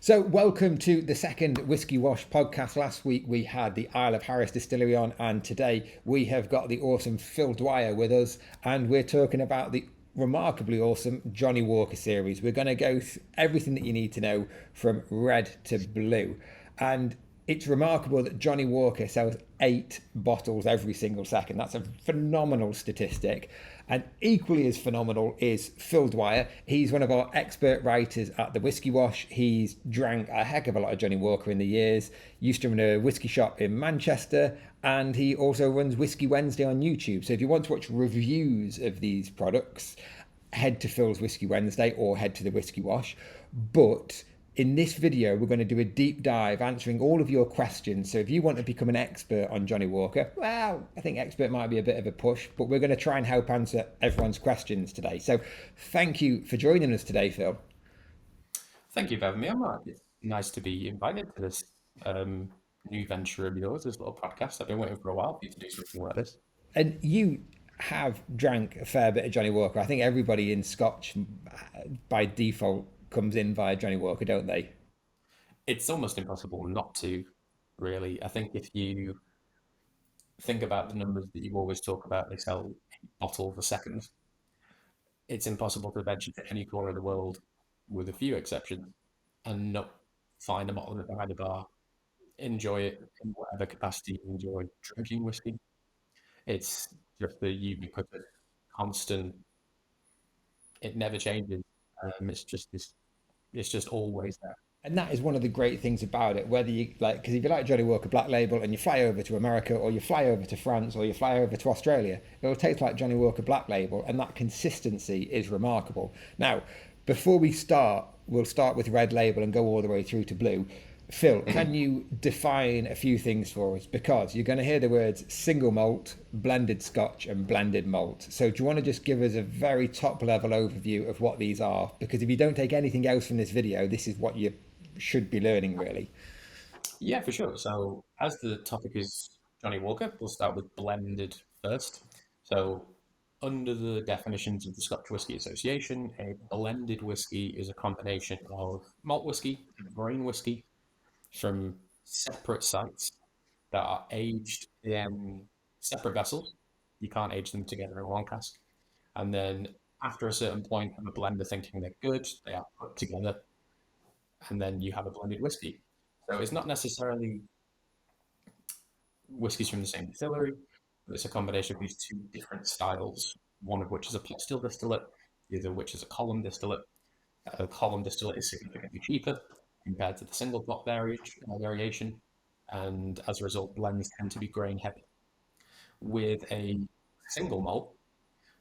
So, welcome to the second Whiskey Wash podcast. Last week we had the Isle of Harris distillery on, and today we have got the awesome Phil Dwyer with us, and we're talking about the remarkably awesome Johnnie Walker series. We're going to go through everything that you need to know from red to blue. And it's remarkable that Johnnie Walker sells 8 bottles every single second. That's a phenomenal statistic. And equally as phenomenal is Phil Dwyer. He's one of our expert writers at the Whiskey Wash. He's drank a heck of a lot of Johnnie Walker in the years. Used to run a whiskey shop in Manchester, and he also runs Whiskey Wednesday on YouTube. So if you want to watch reviews of these products, head to Phil's Whiskey Wednesday or head to the Whiskey Wash. But in this video, we're going to do a deep dive answering all of your questions. So if you want to become an expert on Johnnie Walker, well, I think expert might be a bit of a push, but we're going to try and help answer everyone's questions today. So thank you for joining us today, Phil. Thank you for having me on, Mark. It's nice to be invited to this new venture of yours, this little podcast. I've been waiting for a while for you to do something like this. And you have drank a fair bit of Johnnie Walker. I think everybody in Scotch, by default, comes in via Johnnie Walker, don't they? It's almost impossible not to, really. I think if you think about the numbers that you always talk about, they sell 8 bottles a second. It's impossible to venture to any corner of the world, with a few exceptions, and not find a bottle behind a bar, enjoy it in whatever capacity you enjoy drinking whiskey. It's just the ubiquitous, constant. It never changes. It's just always there. And that is one of the great things about it. Whether you like, because if you like Johnnie Walker Black Label and you fly over to America, or you fly over to France, or you fly over to Australia, it'll taste like Johnnie Walker Black Label, and that consistency is remarkable. Now, before we start, we'll start with red label and go all the way through to blue. Phil, can you define a few things for us? Because you're going to hear the words single malt, blended Scotch, and blended malt. So do you want to just give us a very top level overview of what these are? Because if you don't take anything else from this video, this is what you should be learning, really. Yeah, for sure. So, as the topic is Johnnie Walker, we'll start with blended first. So, under the definitions of the Scotch Whisky Association, a blended whiskey is a combination of malt whiskey and grain whiskey from separate sites that are aged in separate vessels. You can't age them together in one cask. And then after a certain point of a blender thinking they're good, they are put together, and then you have a blended whiskey. So it's not necessarily whiskies from the same distillery, but it's a combination of these 2 different styles, one of which is a pot still distillate, the other of which is a column distillate. A column distillate is significantly cheaper compared to the single pot variation, and as a result, blends tend to be grain heavy. With a single malt,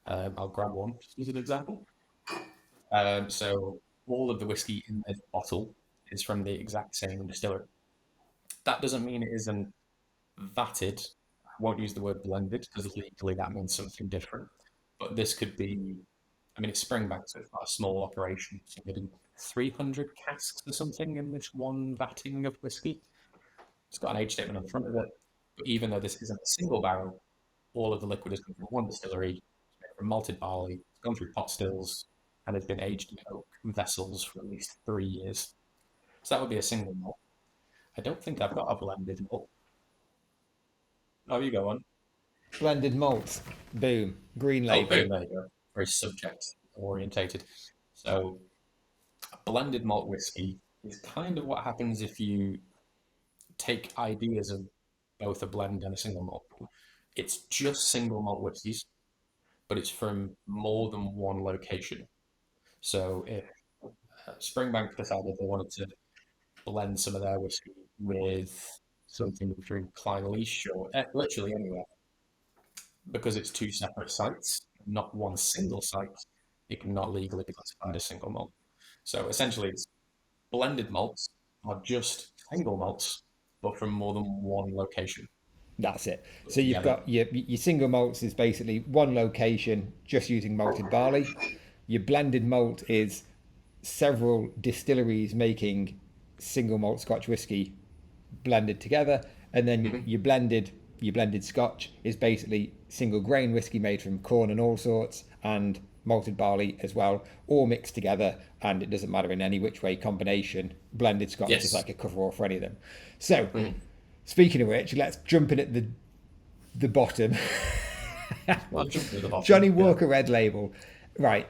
I'll grab one just as an example. So all of the whiskey in this bottle is from the exact same distillery. That doesn't mean it isn't vatted. I won't use the word blended because legally that means something different. But this could be, it's Springbank, so it's not a small operation. So maybe 300 casks or something in this one vatting of whiskey. It's got an age statement on the front of it. But even though this isn't a single barrel, all of the liquid has come from one distillery. It's made from malted barley. It's gone through pot stills and has been aged in oak vessels for at least 3 years. So that would be a single malt. I don't think I've got a blended malt. Oh, you go on. Blended malt. Boom. Green label. Oh, boom, there you go. Very subject orientated. So a blended malt whiskey is kind of what happens if you take ideas of both a blend and a single malt. It's just single malt whiskies, but it's from more than one location. So if Springbank decided they wanted to blend some of their whiskey with something from Clynelish or literally anywhere, because it's 2 separate sites, not one single site, it cannot legally be classified as single malt. So essentially, it's blended malts are just single malts, but from more than one location. That's it. So you've got your single malts is basically one location just using malted barley. Your blended malt is several distilleries making single malt Scotch whiskey blended together, and then your blended Scotch is basically single grain whiskey made from corn and all sorts, and malted barley as well, all mixed together, and it doesn't matter in any which way combination. Blended Scotch is Yes. like a cover-all for any of them. So, Mm. speaking of which, let's jump in at the bottom. Well, jump to the bottom. Johnnie Yeah. Walker Red Label, right?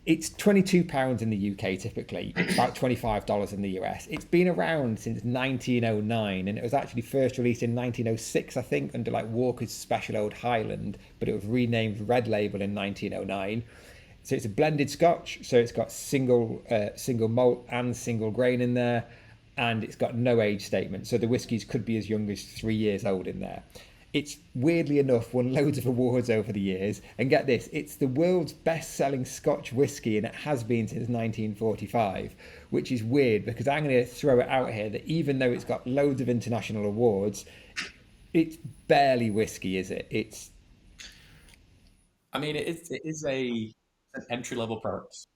It's £22 in the UK typically. It's about $25 in the US. It's been around since 1909, and it was actually first released in 1906, I think, under like Walker's Special Old Highland, but it was renamed Red Label in 1909. So it's a blended Scotch. So it's got single malt and single grain in there, and it's got no age statement. So the whiskies could be as young as 3 years old in there. It's weirdly enough won loads of awards over the years. And get this, it's the world's best-selling Scotch whisky, and it has been since 1945, which is weird because I'm going to throw it out here that even though it's got loads of international awards, it's barely whiskey, is it? It's I mean, it is an entry level product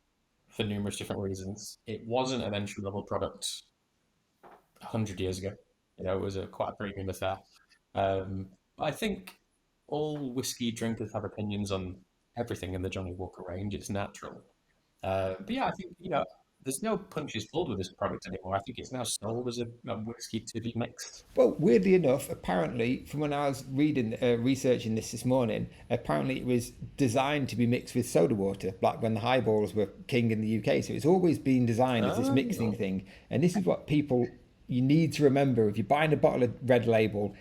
for numerous different reasons. It wasn't an entry level product 100 years ago. It was a quite a premium affair. But I think all whiskey drinkers have opinions on everything in the Johnnie Walker range. It's natural. But yeah, I think there's no punches pulled with this product anymore. I think it's now sold as a whiskey to be mixed. Well, weirdly enough, apparently, from when I was researching this morning, apparently it was designed to be mixed with soda water, like when the highballs were king in the UK. So it's always been designed as this mixing Oh, thing. And this is what you need to remember if you're buying a bottle of Red Label.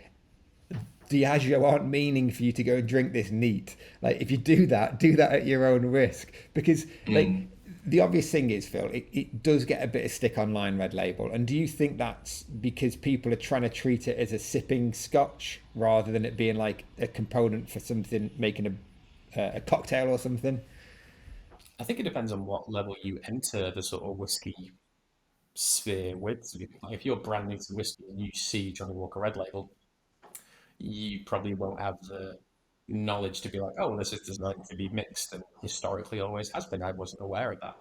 Diageo aren't meaning for you to go and drink this neat. Like if you do that at your own risk. Because like mm. the obvious thing is, Phil, it does get a bit of stick online Red Label. And do you think that's because people are trying to treat it as a sipping Scotch rather than it being like a component for something making a cocktail or something? I think it depends on what level you enter the sort of whiskey sphere with. Like, if you're brand new to whiskey and you see Johnnie Walker Red Label, you probably won't have the knowledge to be like, oh, this is designed to be mixed and historically always has been. I wasn't aware of that.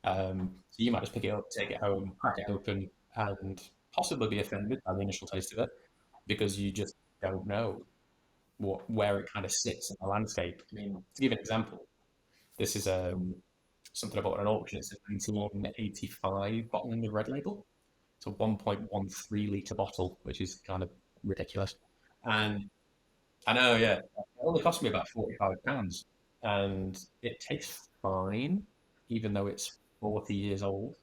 So you might just pick it up, take it home, crack it open, and possibly be offended by the initial taste of it because you just don't know where it kind of sits in the landscape. I mean, to give an example, this is something I bought at an auction. It's a 1985 bottling of Red Label. It's a 1.13 litre bottle, which is kind of ridiculous. And I know, yeah. It only cost me about £45, and it tastes fine, even though it's 40 years old,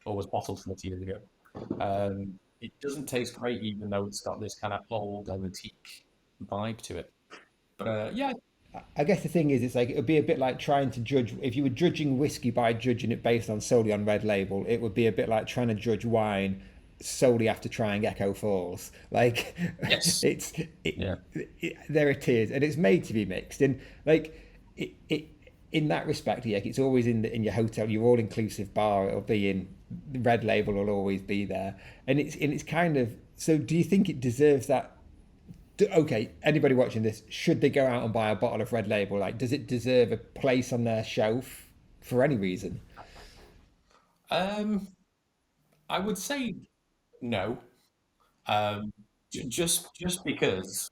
or was bottled 40 years ago. It doesn't taste great, even though it's got this kind of old antique vibe to it. But yeah, I guess the thing is, it's like it would be a bit like trying to judge. If you were judging whiskey by judging it based on solely on Red Label, it would be a bit like trying to judge wine solely after trying Echo Falls. Like yes, it's yeah, there it is, and it's made to be mixed. And like it in that respect, yeah, it's always in your hotel, your all inclusive bar. It'll be in the Red Label will always be there, and it's kind of. So, do you think it deserves that? Okay, anybody watching this, should they go out and buy a bottle of Red Label? Like, does it deserve a place on their shelf for any reason? um, I would say no. Just because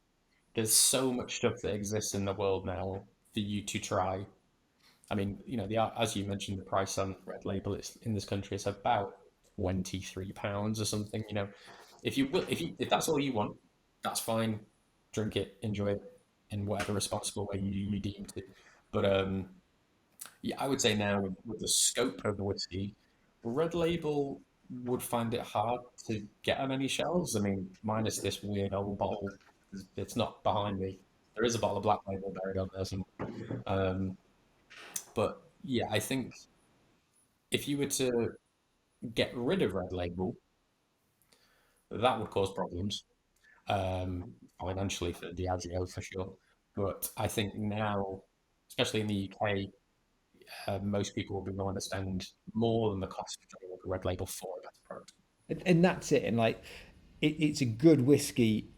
there's so much stuff that exists in the world now for you to try. I mean, as you mentioned, the price on Red Label it's in this country is about £23 or something. If that's all you want, that's fine. Drink it, enjoy it in whatever responsible way you deem to. But yeah, I would say now with the scope of the whiskey, Red Label would find it hard to get on any shelves. I mean, minus this weird old bottle, it's not behind me. There is a bottle of Black Label buried on there somewhere. Um, but yeah, I think if you were to get rid of Red Label, that would cause problems financially for Diageo for sure. But I think now, especially in the UK, most people will be willing to spend more than the cost of Johnnie Walker Red Label for a better product. And that's it. And like, it's a good whiskey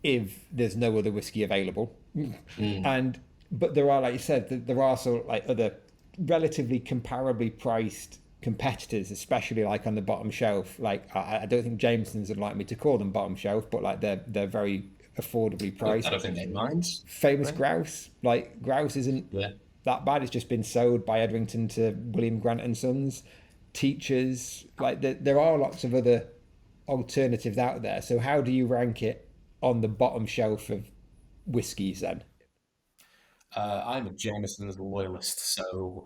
if there's no other whiskey available. Mm. And but there are, like you said, there are sort of like other relatively comparably priced competitors, especially like on the bottom shelf. Like I don't think Jameson's would like me to call them bottom shelf, but like they're very affordably I priced. don't think they mind, Famous right? grouse, like grouse isn't Yeah. that bad. It's just been sold by Edrington to William Grant and Sons, teachers. Like there are lots of other alternatives out there. So how do you rank it on the bottom shelf of whiskies then? I'm a Jameson's loyalist, so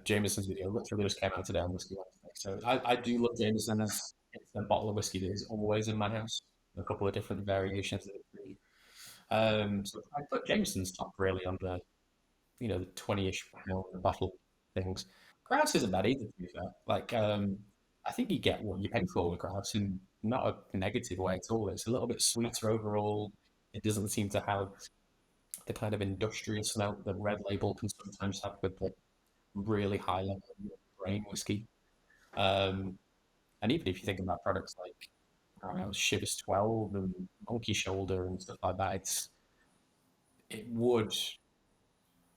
Jameson's video literally just came out today on Whiskey Wednesday. So I do love Jameson. It's a bottle of whiskey that is always in my house. A couple of different variations of it. So I put Jameson's top really on the 20-ish pound bottle things. Grouse isn't bad either, to be fair. Like, I think you get what you pay for with grouse in not a negative way at all. It's a little bit sweeter overall. It doesn't seem to have the kind of industrious note that red label can sometimes have with the really high level grain whiskey. Um, and even if you think about products like, I don't know, Shivers 12 and Monkey Shoulder and stuff like that, it would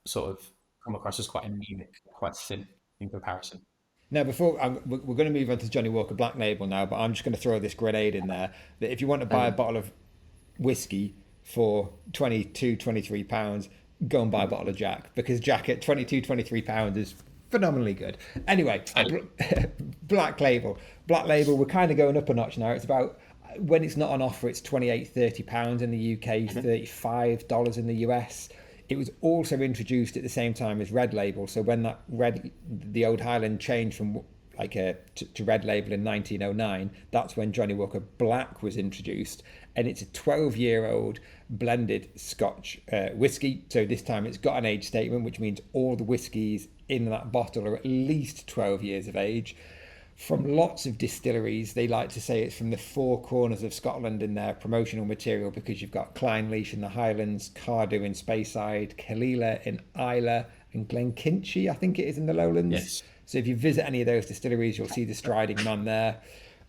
sort of come across as quite anemic, quite thin in comparison. Now, before we're going to move on to Johnnie Walker Black Label now, but I'm just going to throw this grenade in there that if you want to buy a Um, bottle of whiskey for 22, £23, go and buy a bottle of Jack because Jack at 22, £23 is phenomenally good. Anyway, I, Black Label. Black Label, we're kind of going up a notch now. It's about, when it's not on offer, it's 28, £30 in the UK, $35 in the US. It was also introduced at the same time as Red Label. So when the Old Highland changed from to Red Label in 1909, that's when Johnnie Walker Black was introduced, and it's a 12-year-old blended Scotch whiskey. So this time it's got an age statement, which means all the whiskies in that bottle are at least 12 years of age. From lots of distilleries, they like to say it's from the four corners of Scotland in their promotional material because you've got Clynelish in the Highlands, Cardew in Speyside, Kalila in Islay, and Glenkinchie, I think it is, in the Lowlands. yes. So if you visit any of those distilleries, you'll see the striding man there.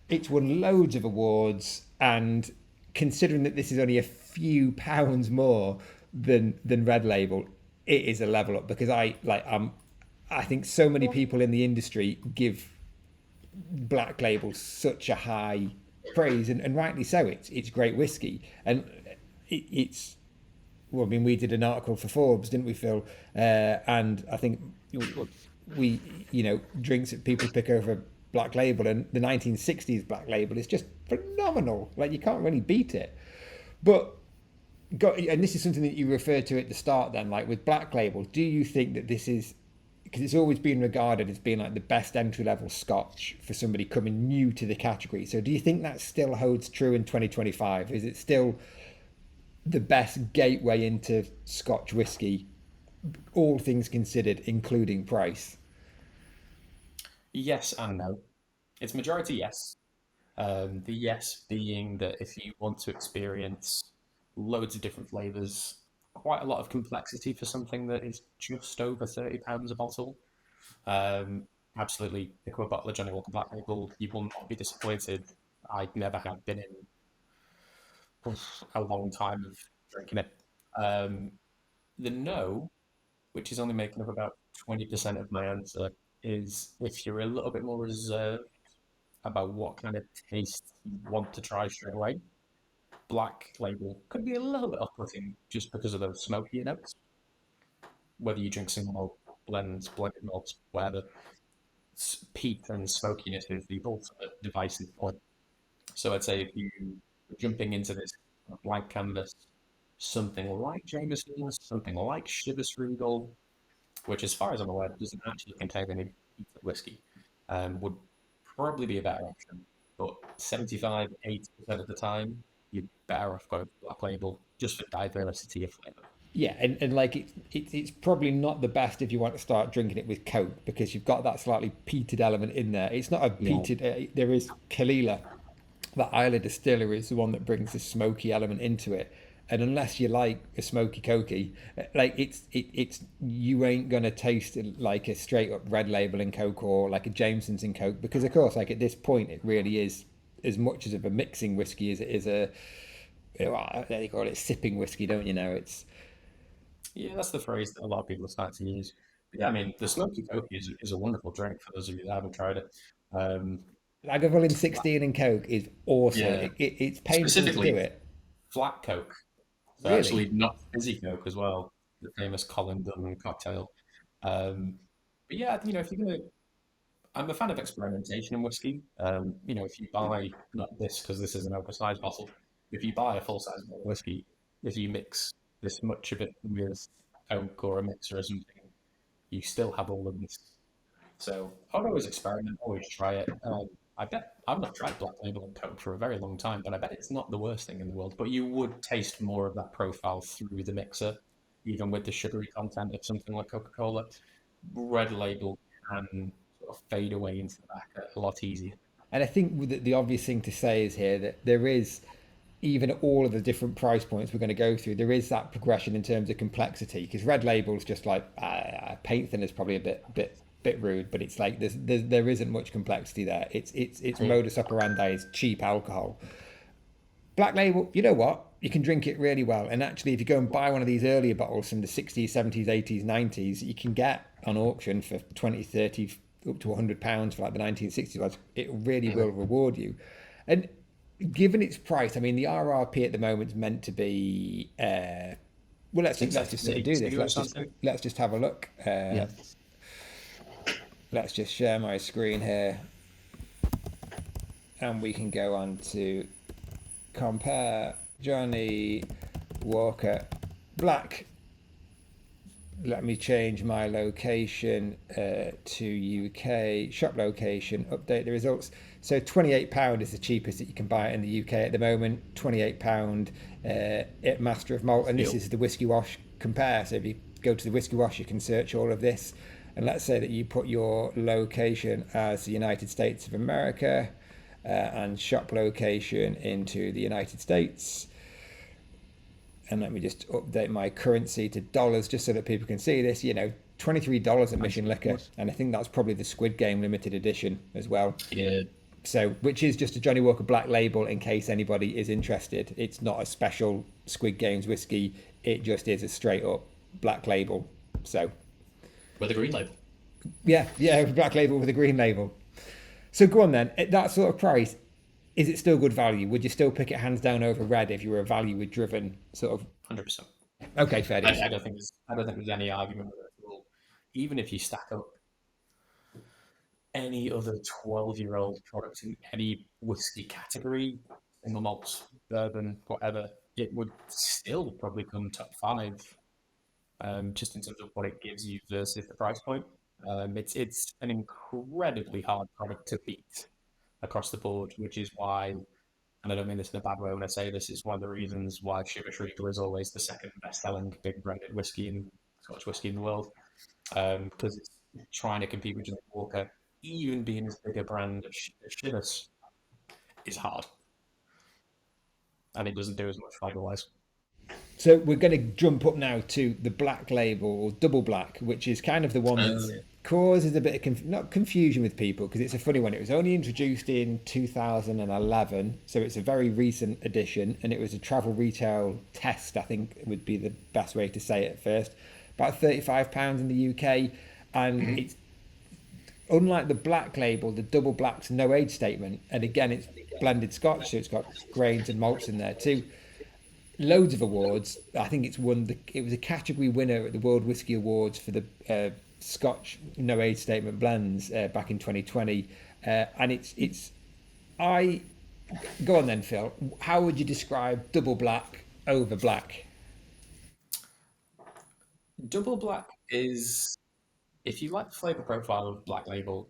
It's won loads of awards, and considering that this is only a few pounds more than Red Label, it is a level up because I think so many people in the industry give Black Label such a high praise, and rightly so. It's great whiskey, and it's well. I mean, we did an article for Forbes, didn't we, Phil? And I think we drinks that people pick over Black Label, and the 1960s Black Label is just phenomenal. Like you can't really beat it. But and this is something that you referred to at the start. Then, like with Black Label, do you think that this is, because it's always been regarded as being like the best entry level Scotch for somebody coming new to the category? So do you think that still holds true in 2025? Is it still the best gateway into Scotch whiskey, all things considered, including price? Yes and no. It's majority yes. The yes being that if you want to experience loads of different flavors, quite a lot of complexity for something that is just over £30 a bottle, absolutely pick up a bottle of Johnnie Walker Black Label. You will not be disappointed. I never have been in a long time of drinking it. Um, the no, which is only making up about 20% of my answer, is if you're a little bit more reserved about what kind of taste you want to try straight away. Black Label could be a little bit off-putting just because of those smoky notes. Whether you drink single malt, blends, blended malts, whatever, peat and smokiness is the ultimate divisive point. So I'd say if you are jumping into this blank canvas, something like Jameson's, something like Chivas Regal, which, as far as I'm aware, doesn't actually contain any whiskey, would probably be a better option. But 75, 80% of the time, you're better off going for Black Label just for diversity of flavour. Yeah, and like it's probably not the best if you want to start drinking it with Coke because you've got that slightly peated element in there. It's not a Yeah. peated. There is Kalila, that Islay distillery is the one that brings the smoky element into it. And unless you like a smoky cokey, like it's you ain't gonna taste it like a straight up Red Label in Coke or like a Jameson's in Coke because of course like at this point it really is as much as of a mixing whiskey as it is a, they call it sipping whiskey, don't you know? It's Yeah, that's the phrase that a lot of people are starting to use. But yeah, I mean, the smoky Coke is a wonderful drink for those of you that haven't tried it. Um, Lagavulin flat, 16 in Coke is awesome. yeah, It's painful to do specifically it. flat Coke. So Really? actually not fizzy Coke as well. the famous Colin Dunn cocktail. But yeah, if you're gonna, I'm a fan of experimentation in whiskey. If you buy not this because this is an oversized bottle, if you buy a full size bottle of whiskey, if you mix this much of it with Coke or a mixer or something, you still have all of this. So I would always experiment, always try it. I bet I've not tried Black Label and Coke for a very long time, but I bet it's not the worst thing in the world. But you would taste more of that profile through the mixer, even with the sugary content of something like Coca-Cola. Red Label can sort of fade away into the back a lot easier. And I think the obvious thing to say is here that there is, even at all of the different price points we're going to go through, there is that progression in terms of complexity. Because Red Label is just like paint thinner is probably a bit rude, but it's like there isn't much complexity there. It's modus operandi is cheap alcohol. Black Label, you know what? You can drink it really well. And actually, if you go and buy one of these earlier bottles from the 60s, 70s, 80s, 90s, you can get on auction for 20, 30, up to £100 for like the 1960s ones. It really will reward you. And given its price, I mean, the RRP at the moment is meant to be. Well, let's just sort of do this. Let's just have a look. Yeah. Let's just share my screen here, and we can go on to compare Johnnie Walker Black. Let me change my location to UK shop location, update the results. So £28 is the cheapest that you can buy it in the UK at the moment. £28 at Master of Malt, and this is the Whisky Wash compare. So if you go to the Whisky Wash, you can search all of this, and let's say that you put your location as the United States of America and shop location into the United States. And let me just update my currency to dollars just so that people can see this. $23 at Mission Liquor, and I think that's probably the Squid Game limited edition as well. Yeah. So, which is just a Johnnie Walker Black Label in case anybody is interested. It's not a special Squid Games whiskey. It just is a straight up Black Label. So, with a green label. Yeah, Black Label with a green label. So go on then. At that sort of price, is it still good value? Would you still pick it hands down over red if you were a value-driven sort of? 100%. Okay, fair enough. I don't think there's any argument with it at all. Even if you stack up any other 12-year-old product in any whiskey category, single malts, bourbon, whatever, it would still probably come top 5, just in terms of what it gives you versus the price point. It's an incredibly hard product to beat across the board, which is why, and I don't mean this in a bad way when I say this, it's one of the reasons why Chivas Regal is always the second best-selling big branded whiskey in Scotch whiskey in the world, because it's trying to compete with Johnnie Walker, even being as big a brand as Chivas, is hard, and it doesn't do as much otherwise. So we're going to jump up now to the Black Label or Double Black, which is kind of the one that causes a bit of not confusion with people because it's a funny one. It was only introduced in 2011, so it's a very recent addition, and it was a travel retail test, I think would be the best way to say it at first. About £35 in the UK, and it's unlike the Black Label, the Double Black's no age statement, and again it's blended Scotch, so it's got grains and malts in there too. Loads of awards. I think it was a category winner at the World Whisky Awards for the Scotch no age statement blends back in 2020, and I go on then, Phil. How would you describe Double Black over Black? Double Black is, if you like the flavor profile of Black Label,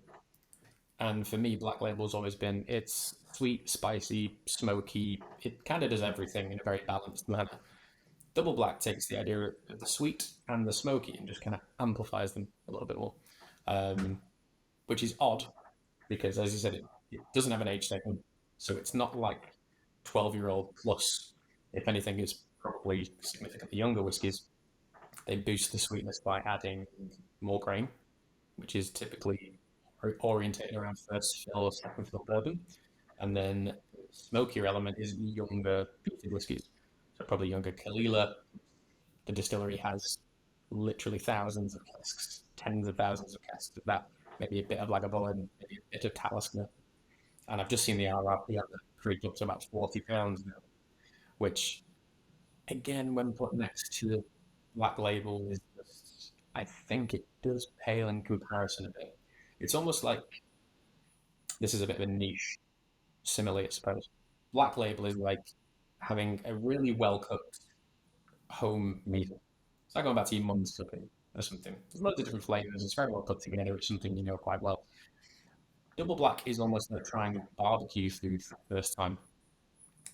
and for me, Black Label's always been, it's sweet, spicy, smoky. It kind of does everything in a very balanced manner. Double Black takes the idea of the sweet and the smoky and just kind of amplifies them a little bit more, which is odd because, as you said, it doesn't have an age statement, so it's not like 12-year-old plus. If anything, is probably significantly younger whiskies. They boost the sweetness by adding more grain, which is typically orientated around first fill or second fill bourbon, and then the smokier element is younger peated whiskies, so probably younger Kalila. The distillery has literally thousands of casks, tens of thousands of casks of that, maybe a bit of Lagavulin, maybe a bit of Talisker, and I've just seen the RRP up to about £40 now, which again, when put next to Black Label is just, I think it does pale in comparison a bit. It's almost like this is a bit of a niche simile, I suppose. Black Label is like having a really well cooked home meal. It's like going back to your mum's cooking or something. There's loads of different flavors. It's very well put together. It's something you know quite well. Double Black is almost like trying barbecue food for the first time.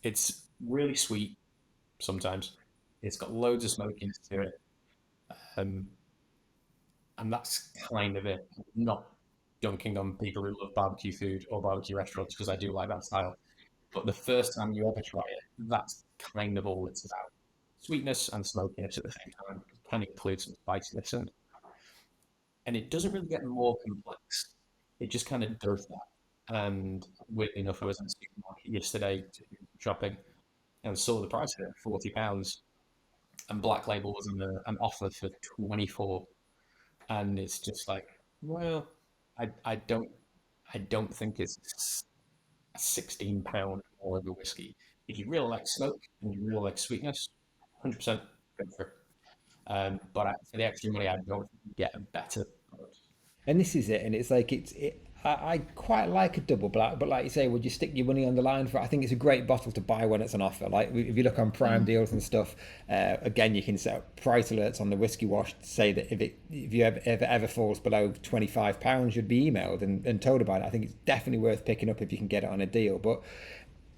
It's really sweet sometimes. It's got loads of smokiness to it. Um, and that's kind of it. Not dunking on people who love barbecue food or barbecue restaurants because I do like that style. But the first time you ever try it, that's kind of all it's about. Sweetness and smokiness at the same time. It can include some spiciness and it doesn't really get more complex. It just kind of does that. And weirdly enough, I was in the supermarket yesterday shopping and saw the price of it, £40, and Black Label was on an offer for 24, and it's just like, well, I don't think it's £16 more of a whiskey. If you really like smoke and you really like sweetness, 100% go for it. For the extra money, I don't get a better product. And this is it, and it's like I quite like a double black, but like you say, would you stick your money on the line for it? I think it's a great bottle to buy when it's on offer. Like if you look on Prime deals and stuff, again you can set up price alerts on the Whiskey Wash to say that if you ever falls below £25, you'd be emailed and told about it. I think it's definitely worth picking up if you can get it on a deal. But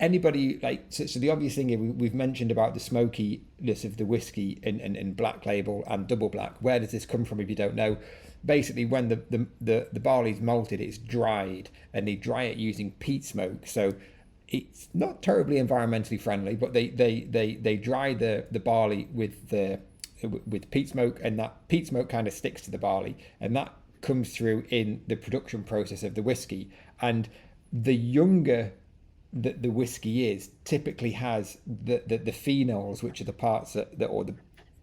anybody like so the obvious thing here, we've mentioned about the smokiness of the whiskey in Black Label and double black. Where does this come from if you don't know? Basically, when the barley's malted, it's dried, and they dry it using peat smoke. So it's not terribly environmentally friendly, but they dry the barley with peat smoke, and that peat smoke kind of sticks to the barley, and that comes through in the production process of the whiskey. And the younger the whiskey is, typically has the phenols, which are the parts that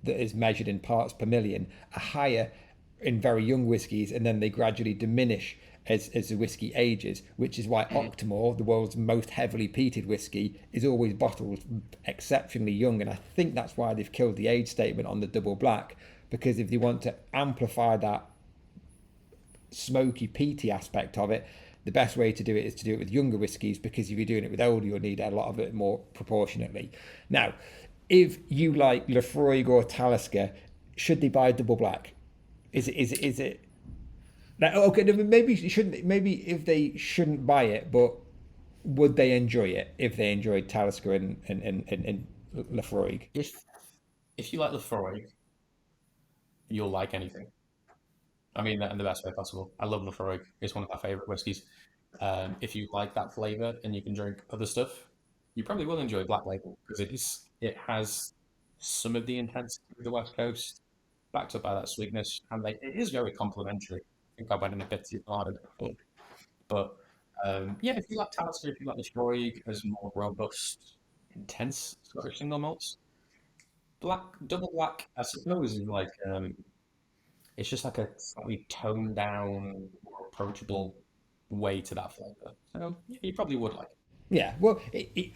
is measured in parts per million, are higher in very young whiskies, and then they gradually diminish as the whiskey ages, which is why Octomore, the world's most heavily peated whiskey, is always bottled exceptionally young. And I think that's why they've killed the age statement on the double black, because if they want to amplify that smoky, peaty aspect of it, the best way to do it is to do it with younger whiskies, because if you're doing it with older, you'll need a lot of it more proportionately. Now, if you like Laphroaig or Talisker, should they buy double black? Is it like, okay? Maybe you shouldn't. Maybe if they shouldn't buy it, but would they enjoy it if they enjoyed Talisker and Laphroaig? If you like Laphroaig, you'll like anything. I mean that in the best way possible. I love Laphroaig. It's one of my favorite whiskies. If you like that flavor and you can drink other stuff, you probably will enjoy Black Label because it has some of the intensity of the West Coast, backed up by that sweetness, and it is very complimentary. I think I went in a bit too hard at it before. But yeah, if you like Talisker, if you like Laphroaig as more robust, intense Scottish single malts, double black, I suppose, is like it's just like a slightly toned down, more approachable way to that flavor. So yeah, you probably would like it. Yeah, well,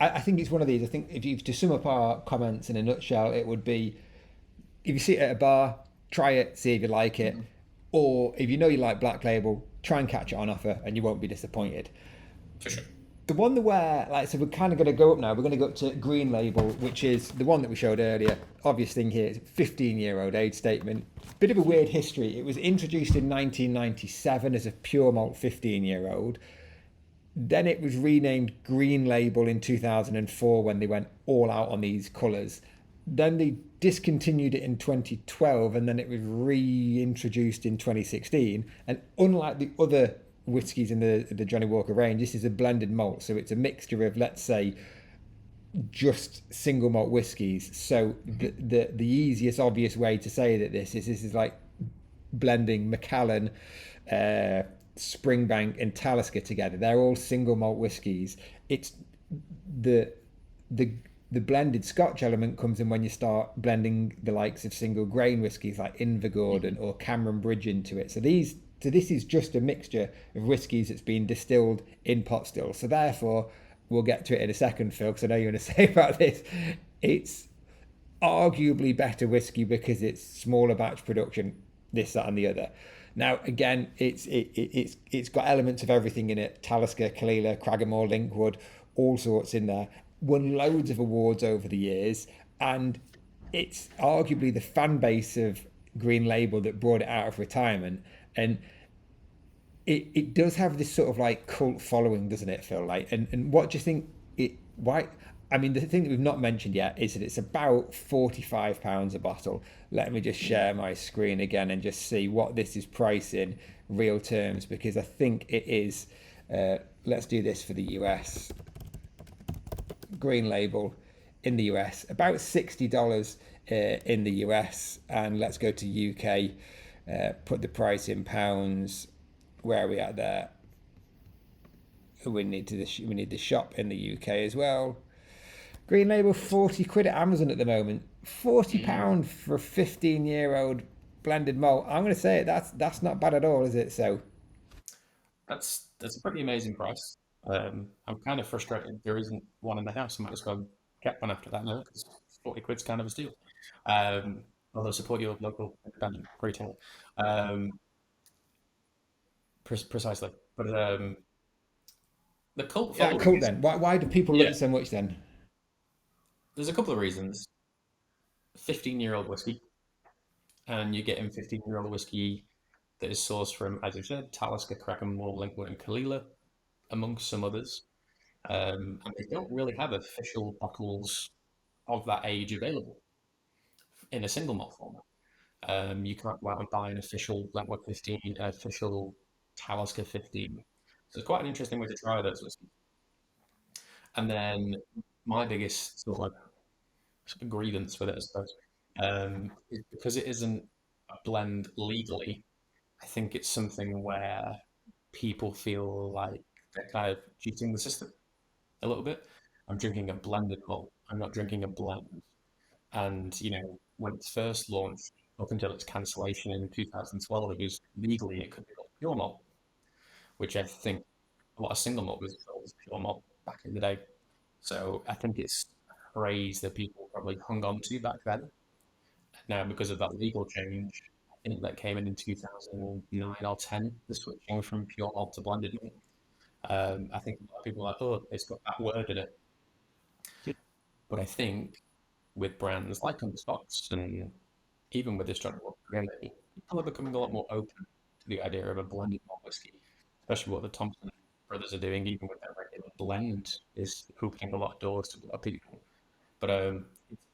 I think it's one of these. I think if you to sum up our comments in a nutshell, it would be: if you sit at a bar, try it, see if you like it, or if you know you like Black Label, try and catch it on offer, and you won't be disappointed. For sure. The one where, like, so we're kind of going to go up now. We're going to go up to Green Label, which is the one that we showed earlier. Obvious thing here is 15-year-old age statement. Bit of a weird history. It was introduced in 1997 as a pure malt 15-year-old. Then it was renamed Green Label in 2004 when they went all out on these colours. Then they discontinued it in 2012, and then it was reintroduced in 2016. And unlike the other whiskies in the Johnnie Walker range, this is a blended malt, so it's a mixture of, let's say, just single malt whiskies. So the easiest obvious way to say that this is like blending Macallan, Springbank and Talisker together. They're all single malt whiskies. It's the blended Scotch element comes in when you start blending the likes of single grain whiskies like Invergordon or Cameron Bridge into it. So this is just a mixture of whiskies that's been distilled in pot still. So therefore, we'll get to it in a second, Phil, because I know you're going to say about this. It's arguably better whiskey because it's smaller batch production, this, that, and the other. Now, again, it's got elements of everything in it: Talisker, Kalila, Cragganmore, Linkwood, all sorts in there. Won loads of awards over the years, and it's arguably the fan base of Green Label that brought it out of retirement. And it does have this sort of like cult following, doesn't it, Phil? Like, and what do you think it? Why? I mean, the thing that we've not mentioned yet is that it's about £45 a bottle. Let me just share my screen again and just see what this is priced in real terms, because I think it is. Let's do this for the US. Green Label in the US, about $60 in the US, and let's go to UK. Put the price in pounds. Where are we at there? We need the shop in the UK as well. Green Label, 40 quid at Amazon at the moment. £40 for a 15-year-old blended malt. I'm going to say it, that's not bad at all, is it? So That's a pretty amazing price. I'm kind of frustrated there isn't one in the house. I might just go get one after that now, because 40 quid's kind of a steal. Although support your local independent retailer. Precisely. But the cult yeah, following cool is, then. Why do people love yeah, it so much then? there's a couple of reasons. 15-year-old whiskey, and you're getting 15-year-old whiskey that is sourced from, as you said, Talisker, Crackenmore, Linkwood, and Kalila, amongst some others. And they don't really have official bottles of that age available in a single malt format. You can't go out and buy an official Linkwood 15, an official Talisker 15. So it's quite an interesting way to try those whiskeys. And then my biggest sort of grievance with it, I suppose, is because it isn't a blend legally. I think it's something where people feel like they're kind of cheating the system a little bit. I'm drinking a blended malt. I'm not drinking a blend. And when it's first launched, up until its cancellation in 2012, it was legally it could be called pure malt, which I think a lot of single malt was sold as pure malt back in the day. So I think it's a phrase that people probably hung on to back then. Now, because of that legal change, I think that came in 2009 or 10, the switching from pure malt to blended malt. I think a lot of people are like, oh, it's got that word in it. But I think with brands like Scotch and even with this Johnnie Walker Grenadine, people are becoming a lot more open to the idea of a blended malt whiskey, especially what the Thompson brothers are doing, even with their regular blend, is opening a lot of doors to a lot of people. But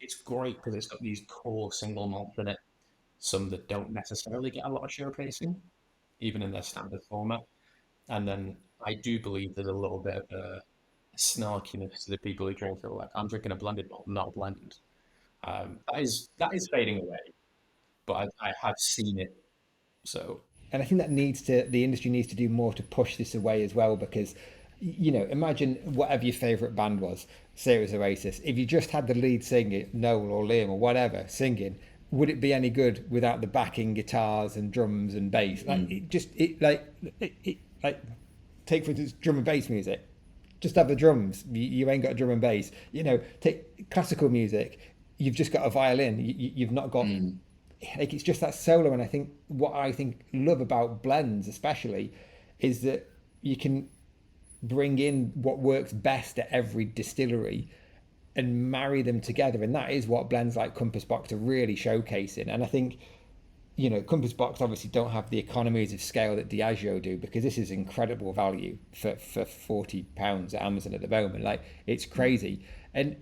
it's great because it's got these core single malts in it, some that don't necessarily get a lot of showcasing, even in their standard format. And then I do believe there's a little bit of a snarkiness to the people who drink it. Like, I'm drinking a blended malt, not a blended. That is fading away, but I have seen it. So And I think that the industry needs to do more to push this away as well, because imagine whatever your favorite band was, say it was Oasis, if you just had the lead singer, Noel or Liam or whatever, singing, would it be any good without the backing guitars and drums and bass? Like, like take for instance drum and bass music, just have the drums. You ain't got a drum and bass. Take classical music, you've just got a violin. You've not got, like, it's just that solo. And I think what I think love about blends especially is that you can bring in what works best at every distillery and marry them together, and that is what blends like Compass Box are really showcasing. And I think Compass Box obviously don't have the economies of scale that Diageo do, because this is incredible value for £40 at Amazon at the moment. Like, it's crazy. And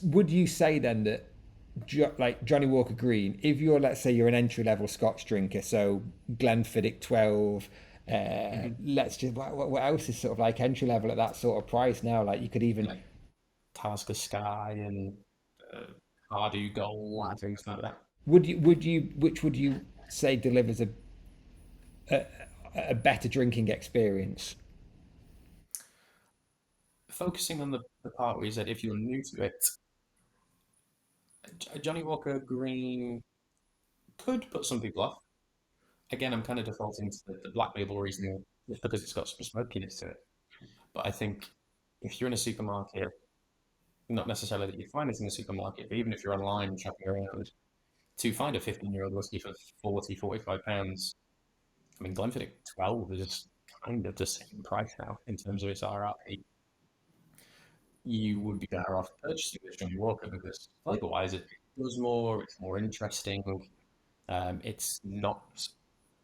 would you say then that like Johnnie Walker Green, if you're, let's say you're an entry level Scotch drinker, so Glenfiddich 12, let's just what else is sort of like entry level at that sort of price now? Like, you could even, like Talisker Sky and Cardew Gold and things like that. which would you say delivers a, a better drinking experience? Focusing on the part where you said if you're new to it, Johnnie Walker Green could put some people off. Again, I'm kind of defaulting to the black label reasoning just because it's got some smokiness to it. But I think if you're in a supermarket not necessarily that you find it in the supermarket, but even if you're online shopping around, to find a 15-year-old whiskey for 40, £45, I mean, Glenfiddich 12 is kind of the same price now in terms of its RRP. You would be better off purchasing this Johnnie Walker because flavor-wise, it does more, it's more interesting. It's not,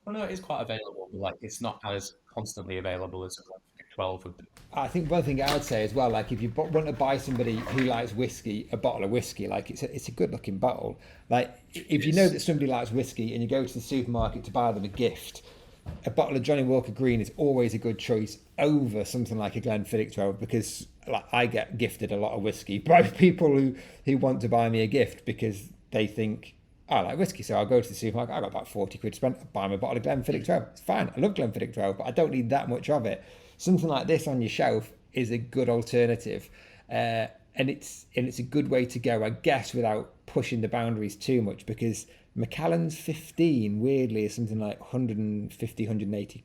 well, no, it is quite available, but like it's not as constantly available as a Glenfiddich 12 would be. I think one thing I'd say as well, like if you want to buy somebody who likes whiskey a bottle of whiskey, like it's a good looking bottle. Like if you know that somebody likes whiskey and you go to the supermarket to buy them a gift, a bottle of Johnnie Walker Green is always a good choice over something like a Glenfiddich 12 because like I get gifted a lot of whiskey by people who want to buy me a gift because they think I like whiskey, so I'll go to the supermarket. I got about 40 quid spent. I'll buy me a bottle of Glenfiddich 12. It's fine. I love Glenfiddich 12, but I don't need that much of it. Something like this on your shelf is a good alternative, and it's a good way to go, I guess, without pushing the boundaries too much because Macallan's 15 weirdly is something like 150, 180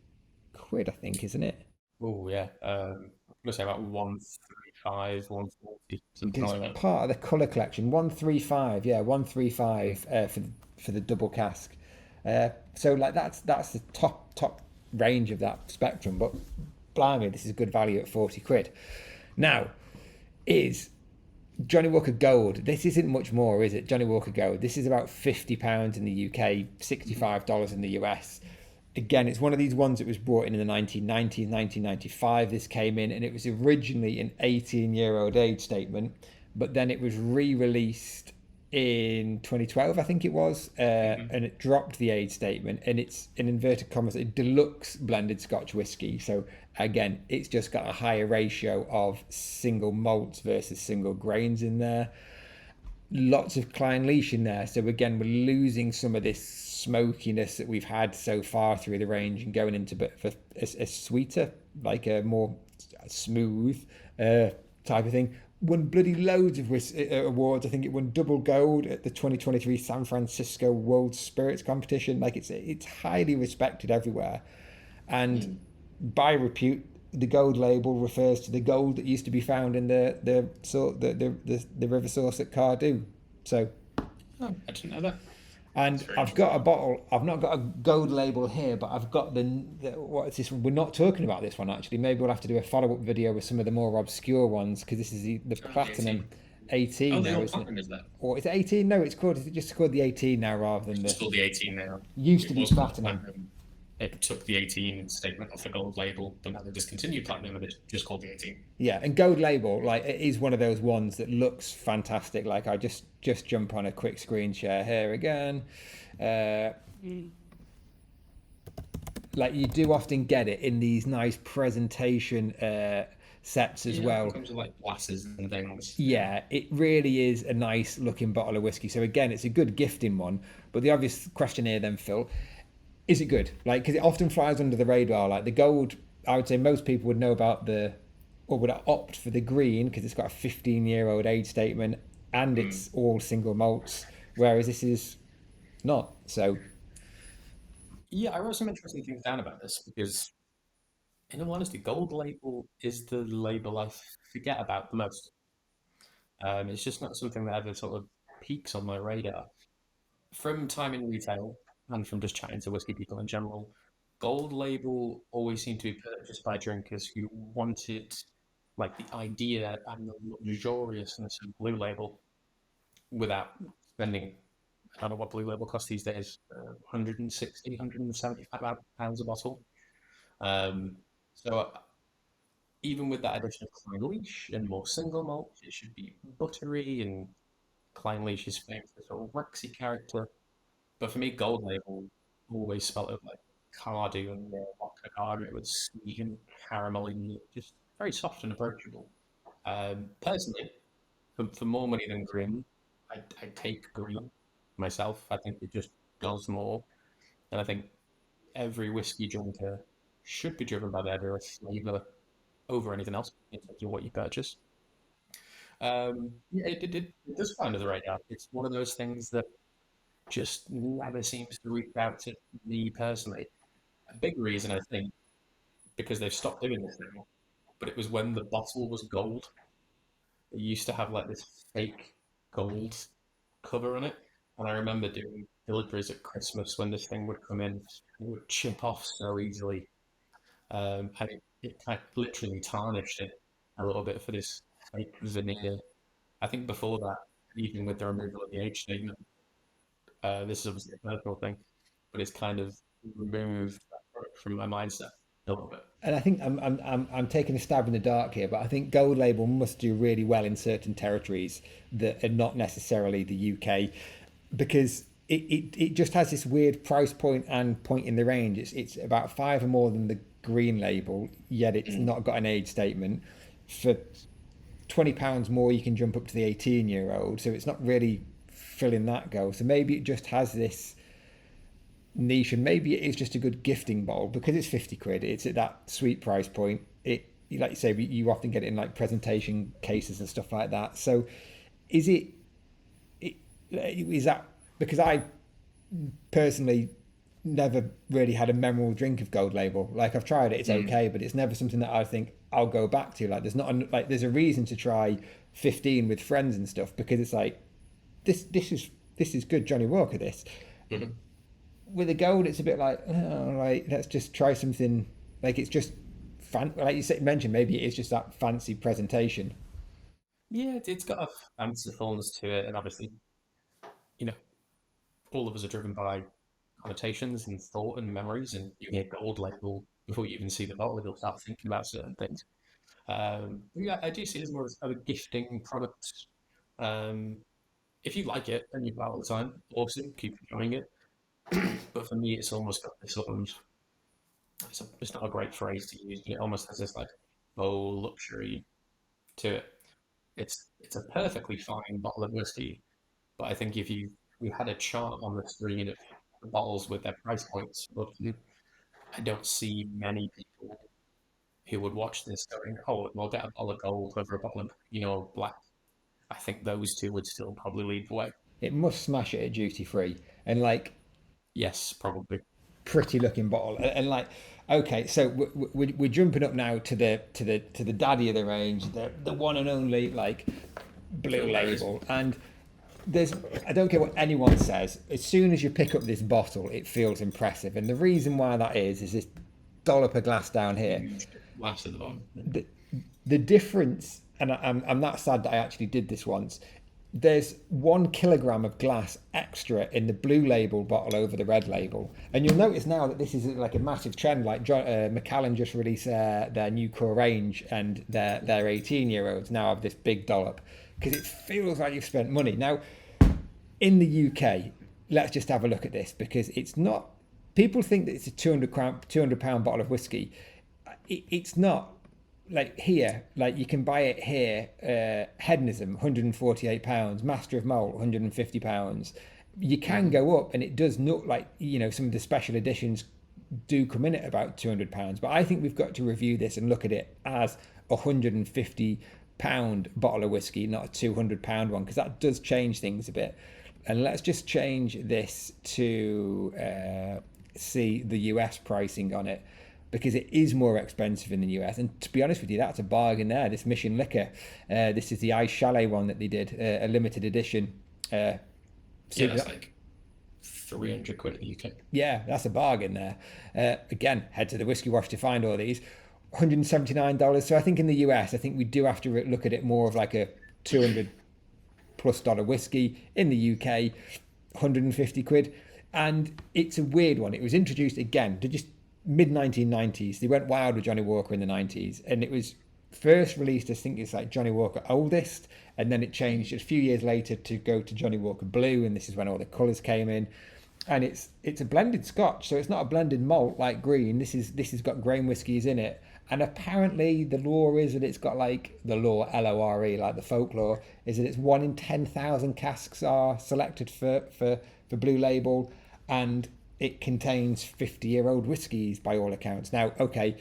quid, I think, isn't it? Oh yeah, I'm gonna say about 135, 140, something It's like that. part of the colour collection. 135, yeah, 135 for the double cask. So like that's the top range of that spectrum. But blimey, this is good value at 40 quid. Now, is Johnnie Walker Gold. This isn't much more, is it? Johnnie Walker Gold. This is about £50 in the UK, $65 in the US. Again, it's one of these ones that was brought in the 1990s, 1995. This came in, and it was originally an 18-year-old age statement, but then it was re-released in 2012, I think it was, and it dropped the age statement, and it's in inverted commas a deluxe blended Scotch whiskey. So again, it's just got a higher ratio of single malts versus single grains in there. Lots of Clynelish in there. So again, we're losing some of this smokiness that we've had so far through the range and going into a bit of a sweeter, like a more smooth type of thing. Won bloody loads of awards. I think it won double gold at the 2023 San Francisco World Spirits Competition. Like it's highly respected everywhere, and by repute, the gold label refers to the gold that used to be found in the river source at Cardew. So, Oh, I didn't know that. and I've got a bottle. I've not got a gold label here, but I've got the what is this? We're not talking about this one actually. Maybe we'll have to do a follow up video with some of the more obscure ones because this is the platinum 18 Oh, the now, old isn't it? platinum is that? Or is it 18? No, it's called. Is it just called the 18 now rather than It's the called the 18 now. used to It be was called platinum? platinum. It took the 18 statement off the gold label, but now they discontinued platinum and it's just called the 18. Yeah, and gold label, like it is one of those ones that looks fantastic. Like I just jump on a quick screen share here again. Uh, like you do often get it in these nice presentation sets as Yeah, it well. comes with like glasses and things. Yeah, it really is a nice looking bottle of whiskey. So again, it's a good gifting one. But the obvious question here then, Phil, is it good? Like, because it often flies under the radar. Like the gold, I would say most people would know about or would opt for the green because it's got a 15-year-old age statement and it's all single malts, whereas this is not. So, Yeah, I wrote some interesting things down about this because, in all honesty, gold label is the label I forget about the most. It's just not something that ever sort of peaks on my radar. From time in retail and from just chatting to whiskey people in general, gold label always seemed to be purchased by drinkers who wanted like the idea and the luxuriousness of blue label without spending, I don't know what blue label costs these days, 160, £175 a bottle. Um, so even with that addition of Clynelish and more single malt, it should be buttery and Clynelish is famous for sort of waxy character. But for me, gold label always spelt it like Cardew and vodka Cardew. It was sweet and caramelly, just very soft and approachable. Personally, for more money than Grim, I'd take Green myself. I think it just does more. And I think every whiskey drinker should be driven by their flavour over anything else in terms of what you purchase. Yeah, it does fly under the radar. It's one of those things that just never seems to reach out to me personally. A big reason, I think, because they've stopped doing this now, but it was when the bottle was gold. it used to have like this fake gold cover on it. And I remember doing deliveries at Christmas when this thing would come in, it would chip off so easily. And it kind of literally tarnished it a little bit for this fake veneer. I think before that, even with the removal of the age statement, this is obviously a personal thing, but it's kind of removed that from my mindset a little bit. And I think I'm taking a stab in the dark here, but I think Gold Label must do really well in certain territories that are not necessarily the UK, because it just has this weird price point and point in the range. It's about five or more than the green label, yet it's not got an age statement. For £20 more, you can jump up to the 18-year-old, so it's not really filling that goal. So maybe it just has this niche, and maybe it is just a good gifting bottle because it's 50 quid. It's at that sweet price point. It, like you say, you often get it in like presentation cases and stuff like that. So is is that because I personally never really had a memorable drink of Gold Label. Like I've tried it, it's okay, but it's never something that I think I'll go back to. Like like there's a reason to try 15 with friends and stuff, because it's like this is good Johnnie Walker this. Mhm. With a gold, it's a bit like, oh, like let's just try something. Like it's just like you said, mentioned, maybe it is just that fancy presentation. Yeah, it's got a fancifulness to it, and obviously, you know, all of us are driven by connotations and thought and memories, and you hear gold label before you even see the bottle, you'll start thinking about certain things. Yeah, I do see it as more of a gifting product. Um, if you like it and you buy it all the time, awesome, keep enjoying it. But for me, it's almost got this sort of, it's not a great phrase to use, but it almost has this like faux luxury to it. It's a perfectly fine bottle of whiskey, but I think if we had a chart on the screen of the bottles with their price points, but I don't see many people who would watch this going, "Oh, we'll get a bottle of gold over a bottle of black." I think those two would still probably lead the way. It must smash it at duty free, and like Yes, probably. pretty looking bottle. And like, okay, so we're jumping up now to the daddy of the range, the one and only like blue label. And there's, I don't care what anyone says, as soon as you pick up this bottle it feels impressive, and the reason why that is this dollop of glass down here. Last at the bottom. The difference, and I'm that sad that I actually did this once. There's 1 kilogram of glass extra in the blue label bottle over the red label, and you'll notice now that this is like a massive trend. Like Macallan just released their new core range, and their 18-year-olds now have this big dollop because it feels like you've spent money. Now, in the UK, let's just have a look at this, because it's not. People think that it's a £200 bottle of whiskey. It's not. Like here, like you can buy it here. Hedonism, £148. Master of Malt, £150. You can go up, and it does not, like some of the special editions do come in at about £200. But I think we've got to review this and look at it as £150 bottle of whiskey, not a £200 one, because that does change things a bit. And let's just change this to see the US pricing on it, because it is more expensive in the US. And to be honest with you, that's a bargain there. This Mission Liquor, this is the Ice Chalet one that they did, a limited edition. Yeah, it's like 300 quid in the UK. Yeah, that's a bargain there. Again, head to the Whiskey Wash to find all these. $179. So I think in the US, I think we do have to look at it more of like a $200 plus whiskey. In the UK, 150 quid. And it's a weird one. It was introduced again to just mid-1990s. They went wild with Johnnie Walker in the 90s, and it was first released, I think it's like Johnnie Walker Oldest, and then it changed a few years later to go to Johnnie Walker Blue, and this is when all the colours came in. And it's a blended Scotch, so it's not a blended malt like green. This has got grain whiskies in it, and apparently the lore is that it's got like the lore, LORE, like the folklore is that it's 1 in 10,000 casks are selected for Blue Label, and it contains 50-year-old whiskies by all accounts. Now, okay,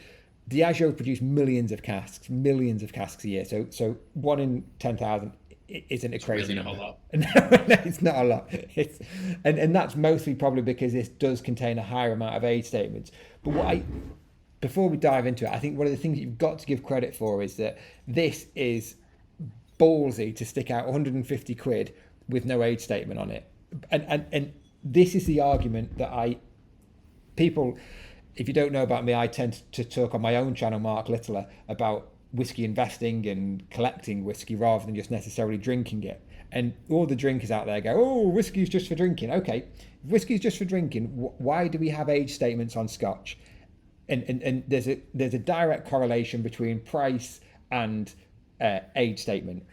Diageo produce millions of casks a year. So 1 in 10,000 isn't a crazy really number. not a lot. No, it's not a lot. And that's mostly probably because this does contain a higher amount of age statements. But before we dive into it, I think one of the things you've got to give credit for is that this is ballsy to stick out 150 quid with no age statement on it. And this is the argument that people, if you don't know about me, I tend to talk on my own channel, Mark Littler, about whiskey investing and collecting whiskey rather than just necessarily drinking it. And all the drinkers out there go, oh, whiskey's just for drinking. Okay, if whiskey's just for drinking, why do we have age statements on Scotch? And there's a direct correlation between price and age statement.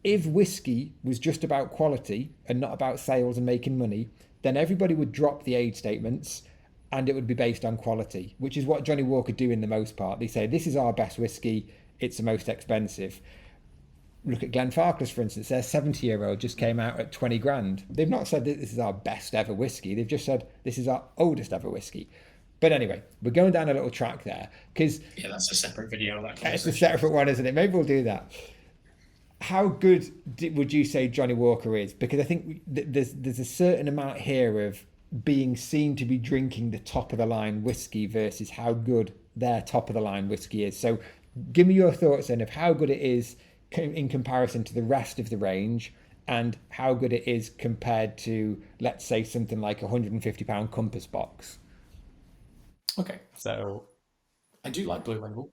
If whiskey was just about quality and not about sales and making money, then everybody would drop the age statements and it would be based on quality, which is what Johnnie Walker do in the most part. They say, this is our best whiskey, it's the most expensive. Look at Glenfarclas, for instance. Their 70-year-old just came out at 20 grand. They've not said that this is our best ever whiskey. They've just said this is our oldest ever whiskey. But anyway, we're going down a little track there because that's a separate video. It's a separate one, isn't it? Maybe we'll do that. How good would you say Johnnie Walker is? Because I think there's a certain amount here of being seen to be drinking the top of the line whiskey versus how good their top of the line whiskey is. So give me your thoughts then of how good it is in comparison to the rest of the range and how good it is compared to, let's say, something like a £150 Compass box. Okay, so I do like Blue Label.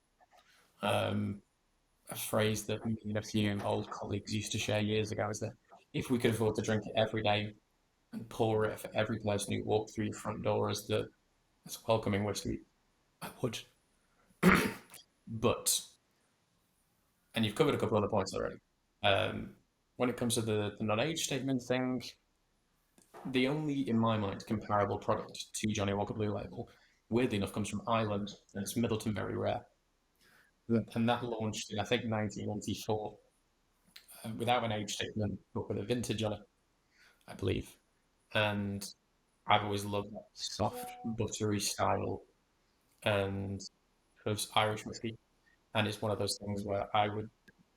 A phrase that a few old colleagues used to share years ago is that if we could afford to drink it every day and pour it for every person who walked through your front door as a welcoming whiskey, I would. But, and you've covered a couple other points already. When it comes to the non-age statement thing, the only, in my mind, comparable product to Johnnie Walker Blue Label, weirdly enough, comes from Ireland, and it's Middleton Very Rare. And that launched in, I think, 1984, without an age statement, but with a vintage on it, I believe. And I've always loved that soft, buttery style and of Irish whiskey. And it's one of those things where I would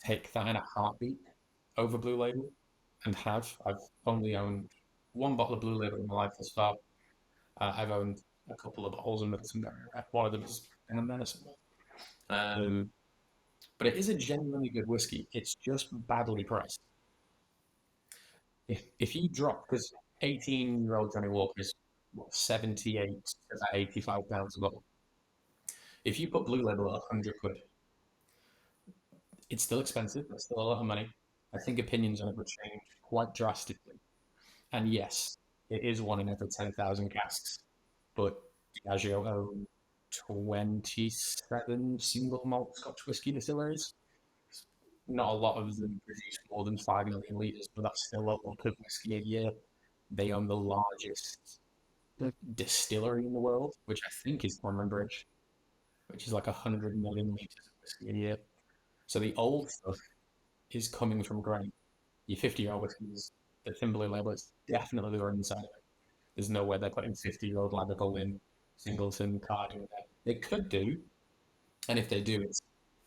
take that in a heartbeat over Blue Label and have. I've only owned one bottle of Blue Label in my life thus far. I've owned a couple of bottles of Middleton Very Rare. One of them is in a medicine. But it is a genuinely good whiskey. It's just badly priced. If you drop, because 18-year-old Johnnie Walker is what, 78 to about £85 a bottle. If you put Blue Label at 100 quid, it's still expensive. It's still a lot of money. I think opinions on it would change quite drastically. And yes, it is one in every 10,000 casks. But Diageo own 27 single malt Scotch whisky distilleries. Not a lot of them produce more than 5 million litres, but that's still a lot of whiskey a year. They own the largest distillery in the world, which I think is Glenfiddich, which is like 100 million litres of whiskey a year. So the old stuff is coming from grain. Your 50-year-old whiskies, the Thin Blue Label, is definitely the inside of it. There's no way they're putting 50-year-old Lagavulin in Singleton, Cardiff. They could do, and if they do, it's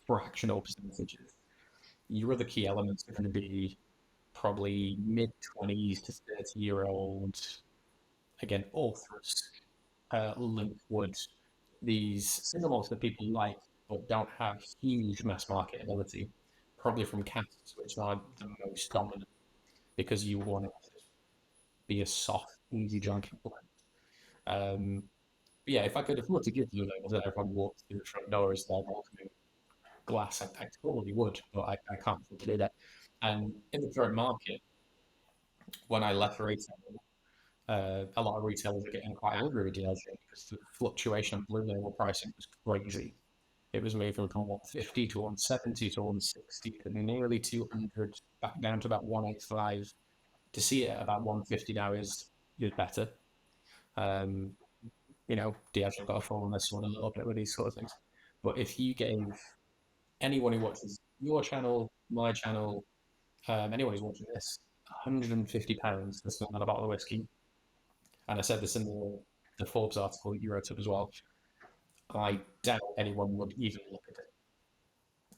fractional percentages. Your other key elements are going to be probably mid-20s to 30-year-old, again, authors, Linkwood, these single malts that people like but don't have huge mass marketability, probably from casks, which are the most dominant, because you want it to be a soft, easy drinking blend. But yeah, if I could afford to give Blue Labels that everyone walks through the front door as their welcoming glass, I totally would, but I can't afford to do that. And in the current market, when I left retail, a lot of retailers are getting quite angry with Diageo because the fluctuation of Blue Label pricing was crazy. It was moving from 150 to 170 to 160 to nearly 200, back down to about 185. To see it at about 150 now is better. Diageo got a fall on this one a little bit with these sort of things. But if you gave anyone who watches your channel, my channel, anyone who's watching this, £150 for selling a bottle of whiskey, and I said this in the Forbes article that you wrote up as well, I doubt anyone would even look at it.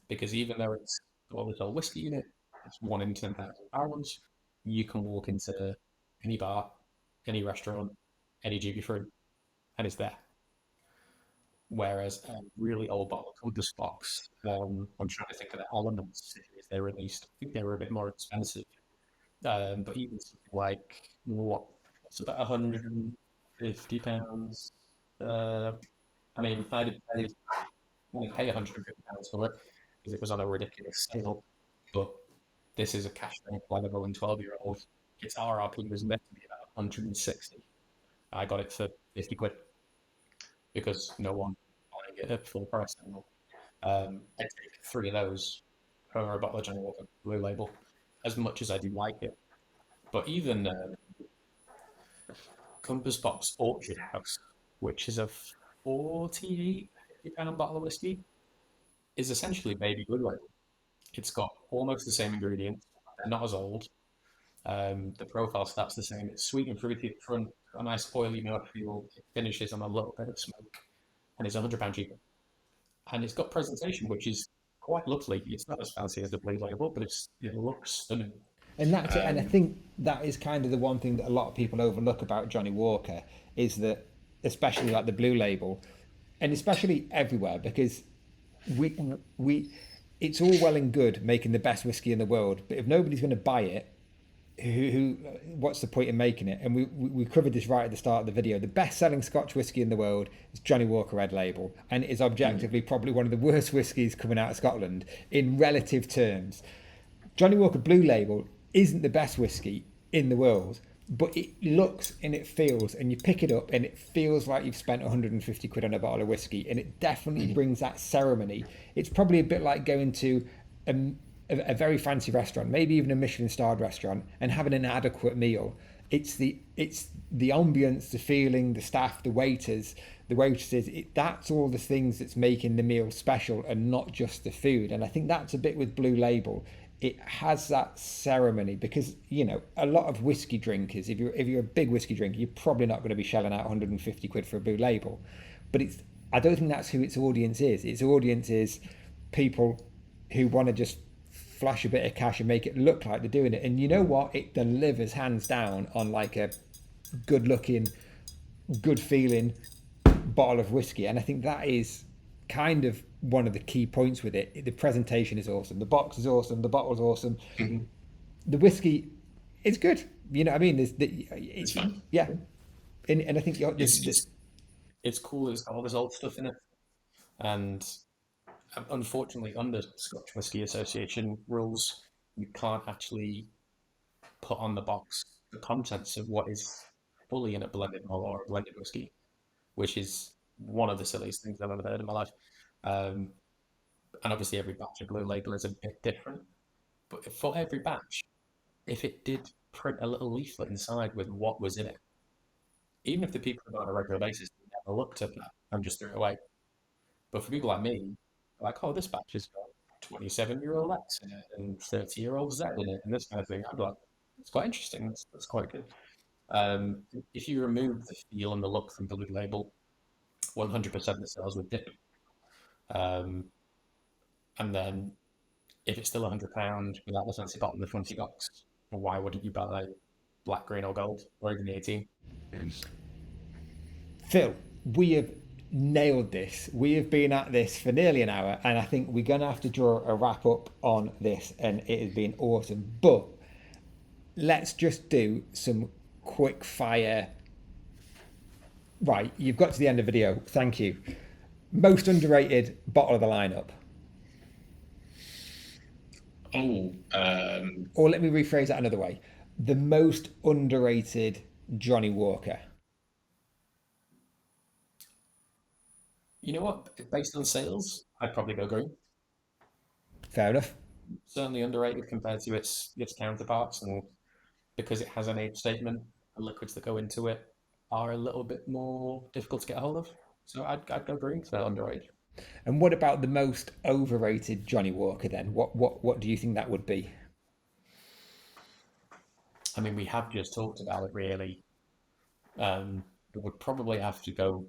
Because even though it's got a little whiskey in it, it's 1 in 10,000 barrels, you can walk into any bar, any restaurant, any duty free, and it's there. Whereas a really old bottle called the Spox, I'm trying to think of the elements. Is they released. I think they were a bit more expensive. But even something like what's about £150. Uh, I mean, I did only pay £150 for it because it was on a ridiculous sale. But this is a cash bank Lenovo and 12-year-old. Its RRP was meant to be about 160. I got it for 50 quid because no one buying it at full price anymore. I take three of those for a bottle of Johnnie Walker Blue Label, as much as I do like it. But even Compass Box Orchard House, which is a 48 £50 bottle of whiskey, is essentially baby Blue Label. It's got almost the same ingredients. They're not as old. The profile starts the same. It's sweet and fruity at the front, a nice oily mouthfeel. It finishes on a little bit of smoke, and it's £100 cheaper. And it's got presentation, which is quite lovely. It's not as fancy as the Blue Label, but it looks stunning. And that's it. And I think that is kind of the one thing that a lot of people overlook about Johnnie Walker is that, especially like the Blue Label, and especially everywhere, because we it's all well and good making the best whiskey in the world, but if nobody's going to buy it, who what's the point in making it? And we covered this right at the start of the video. The best-selling Scotch whiskey in the world is Johnnie Walker Red Label, and it is objectively probably one of the worst whiskies coming out of Scotland in relative terms. Johnnie Walker Blue Label isn't the best whiskey in the world, but it looks and it feels, and you pick it up and it feels like you've spent 150 quid on a bottle of whiskey, and it definitely brings that ceremony. It's probably a bit like going to a very fancy restaurant, maybe even a Michelin-starred restaurant, and having an adequate meal. It's the ambience, the feeling, the staff, the waiters, the waitresses. That's all the things that's making the meal special, and not just the food. And I think that's a bit with Blue Label. It has that ceremony because, you know, a lot of whiskey drinkers, if you're a big whiskey drinker, you're probably not going to be shelling out 150 quid for a Blue Label. But I don't think that's who its audience is. Its audience is people who want to just flash a bit of cash and make it look like they're doing it. And you know what? It delivers hands down on like a good looking, good feeling bottle of whiskey. And I think that is kind of one of the key points with it. The presentation is awesome. The box is awesome. The bottle's awesome. Mm-hmm. The whiskey is good. You know what I mean? It's fun. Yeah. And I think it's cool. It's got all this old stuff in it. And unfortunately, under Scotch Whisky Association rules, you can't actually put on the box the contents of what is fully in a blended malt or a blended whiskey, which is one of the silliest things I've ever heard in my life. And obviously, every batch of Blue Label is a bit different. But for every batch, if it did print a little leaflet inside with what was in it, even if the people who on a regular basis never looked at that and just threw it away. But for people like me, like, oh, this batch has got 27-year-old X in it and 30-year-old Z in it and this kind of thing. I'm like, it's quite interesting. That's quite good. If you remove the feel and the look from the Blue Label, 100% of the sales would dip. And then if it's still £100 without the fancy bottom and the fancy box, why wouldn't you buy black, green, or gold, or even the 18? Phil, we have nailed this. We have been at this for nearly an hour, and I think we're going to have to draw a wrap up on this, and it has been awesome. But let's just do some quick fire. Right, you've got to the end of the video. Thank you. Most underrated bottle of the lineup. Or let me rephrase that another way. The most underrated Johnnie Walker. You know what? Based on sales, I'd probably go green. Fair enough. Certainly underrated compared to its counterparts, and because it has an age statement, the liquids that go into it are a little bit more difficult to get a hold of. So I'd go green for underrated. And what about the most overrated Johnnie Walker then? What do you think that would be? I mean, we have just talked about it really. It would probably have to go.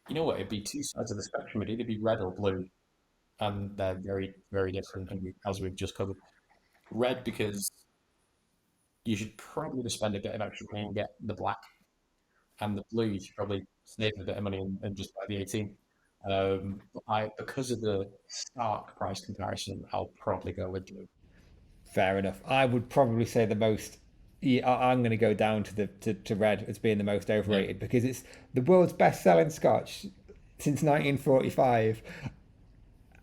You know what? It'd be two sides of the spectrum. It'd either be red or blue, and they're very, very different. As we've just covered, red because you should probably just spend a bit of extra money and get the black, and the blue you should probably save a bit of money and just buy the 18. Because of the stark price comparison, I'll probably go with blue. Fair enough. I would probably say the most. Yeah, I'm going to go down to to red as being the most Yeah, overrated because it's the world's best-selling Scotch since 1945,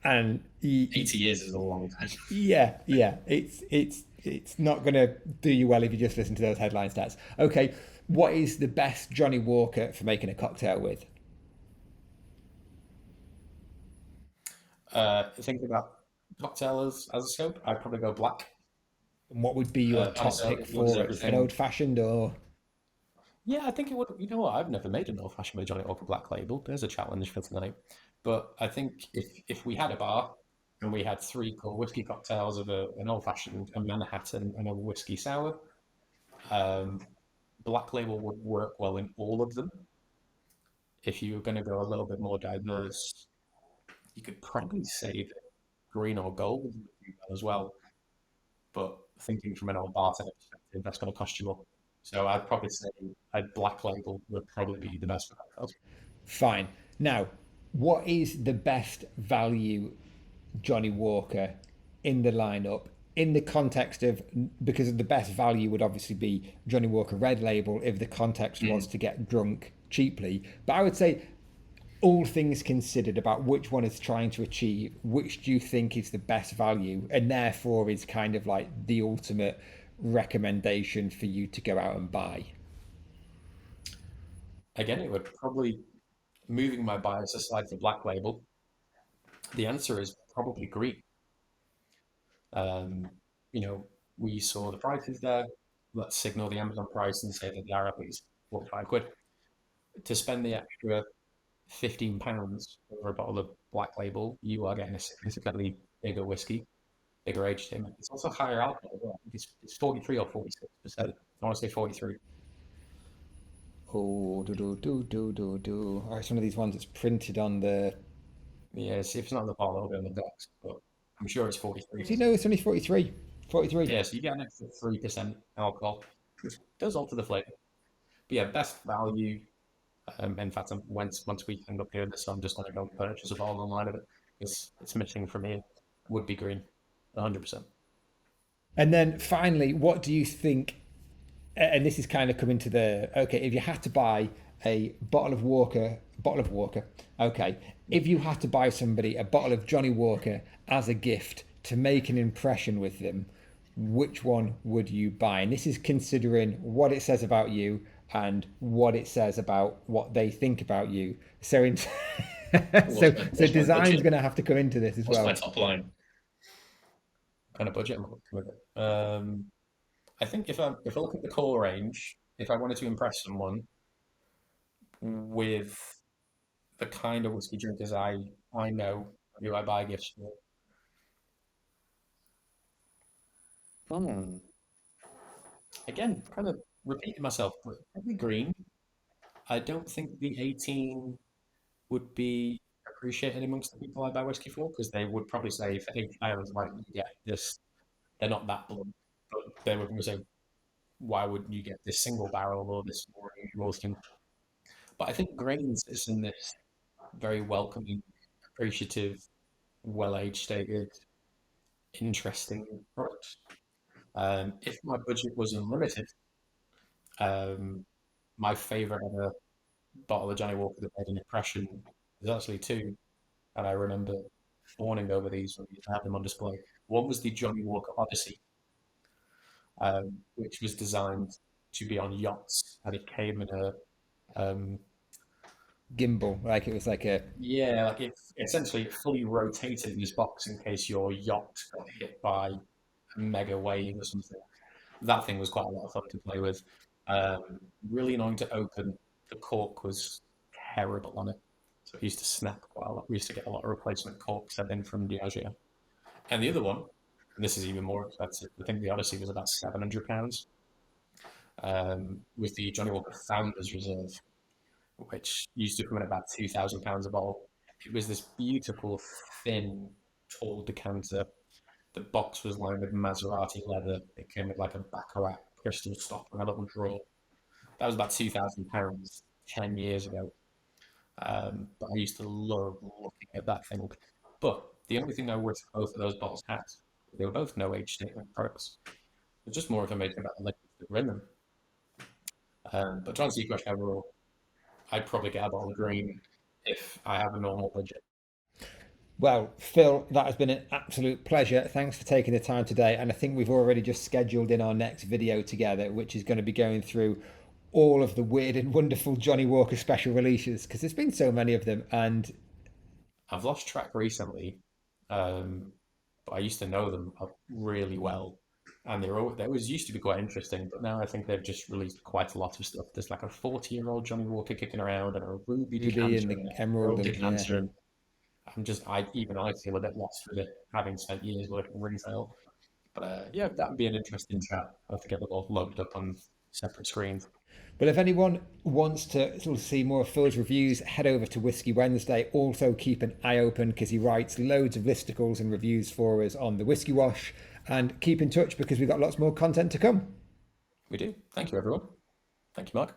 and 80 years is a long time. yeah, it's not going to do you well if you just listen to those headline stats. Okay, what is the best Johnnie Walker for making a cocktail with? Thinking about cocktail as a scope, I'd probably go black. And what would be your top Honestly, pick it woods for it? An everything. old-fashioned or Yeah, I think it would. You know what? I've never made an old fashioned with Johnny Walker Black Label. There's a challenge for tonight. But I think if we had a bar and we had three core whiskey cocktails of an old fashioned, a Manhattan, and a whiskey sour, um, Black Label would work well in all of them. If you were going to go a little bit more diverse, you could probably say that green or gold would do well as well. But thinking from an old bartender perspective, that's going to cost you more. So I'd probably say a Black Label would probably be the best for cocktails. fine. Now, what is the best value Johnny Walker in the lineup in the context of because the best value would obviously be Johnny Walker Red Label if the context was Mm. to get drunk cheaply. But I would say all things considered about which one is trying to achieve, which do you think is the best value and therefore is kind of like the ultimate recommendation for you to go out and buy? Again, it would probably, moving my bias aside for Black Label, the answer is probably green. Um, you know, we saw the prices there. Let's signal the Amazon price and say that the RRP is 45 quid. To spend the extra £15 over a bottle of Black Label, you are getting a significantly bigger whiskey, bigger aged in. It's also higher alcohol as well. I think it's 43 or 46%. I want to say 43. Oh, do do do do do do. Oh, it's one of these ones that's printed on the. Yeah, see if it's not in the bottle, it'll be on the box, but I'm sure it's 43. Do you know it's only 43? 43. Yeah, so you get an extra 3% alcohol, which does alter the flavour. But yeah, best value. In fact, once we end up hearing this, I'm just going to go and purchase a bottle online of it. It's missing for me. Would be green, 100%. And then finally, what do you think? And this is kind of coming to the okay. If you had to buy a bottle of Walker, okay. If you had to buy somebody a bottle of Johnny Walker as a gift to make an impression with them, which one would you buy? And this is considering what it says about you and what it says about what they think about you. So, so What's my design's budget? going to have to come into this as What's my well. top line? Kind of budget am I looking with it? I think if I look at the core range, if I wanted to impress someone with the kind of whiskey drinkers I know who I buy gifts for, hmm, again, kind of repeating myself, but probably green. I don't think the 18 would be appreciated amongst the people I buy whiskey for because they would probably say for 80 was like, yeah, this they're not that blunt, but they would say, why would you get this single barrel or this more unusual skin? But I think grains is in this very welcoming, appreciative, well-aged, stated, interesting product. If my budget was unlimited, um, my favourite ever bottle of Johnny Walker that made an impression is actually two, and I remember fawning over these when we used to have them on display. One was the Johnny Walker Odyssey, which was designed to be on yachts, and it came in a um, Gimbal, like it was like a yeah, like it essentially it fully rotated in this box in case your yacht got hit by a mega wave or something. That thing was quite a lot of fun to play with. Really annoying to open. The cork was terrible on it, so it used to snap quite a lot. We used to get a lot of replacement cork sent in from Diageo. And the other one, and this is even more expensive. I think the Odyssey was about £700. With the Johnny Walker Founders Reserve, which used to come in about £2,000 a bottle. It was this beautiful, thin, tall decanter. The box was lined with Maserati leather. It came with like a Baccarat crystal stopper and a little drawer. That was about £2,000 10 years ago. But I used to love looking at that thing. But the only thing I wish both of those bottles had They were both no age statement products. It's just more information about the liquids that were in them. But to answer your question overall, I'd probably get a bottle of green if I have a normal budget. Well, Phil, that has been an absolute pleasure. Thanks for taking the time today. And I think we've already just scheduled in our next video together, which is going to be going through all of the weird and wonderful Johnnie Walker special releases because there's been so many of them. And I've lost track recently, but I used to know them really well, and they always used to be quite interesting. But now I think they've just released quite a lot of stuff. There's like a 40-year-old Johnnie Walker kicking around, and a ruby Ruby and decanter, the and an Emerald, emerald and yeah. decanter. And I feel a bit lost with it, having spent years working in retail. But yeah, that would be an interesting chat. I'll have to get them all loaded up on separate screens. But if anyone wants to sort of see more of Phil's reviews, head over to Whisky Wednesday. Also, keep an eye open because he writes loads of listicles and reviews for us on the Whiskey Wash. And keep in touch because we've got lots more content to come. We do. Thank you, everyone. Thank you, Mark.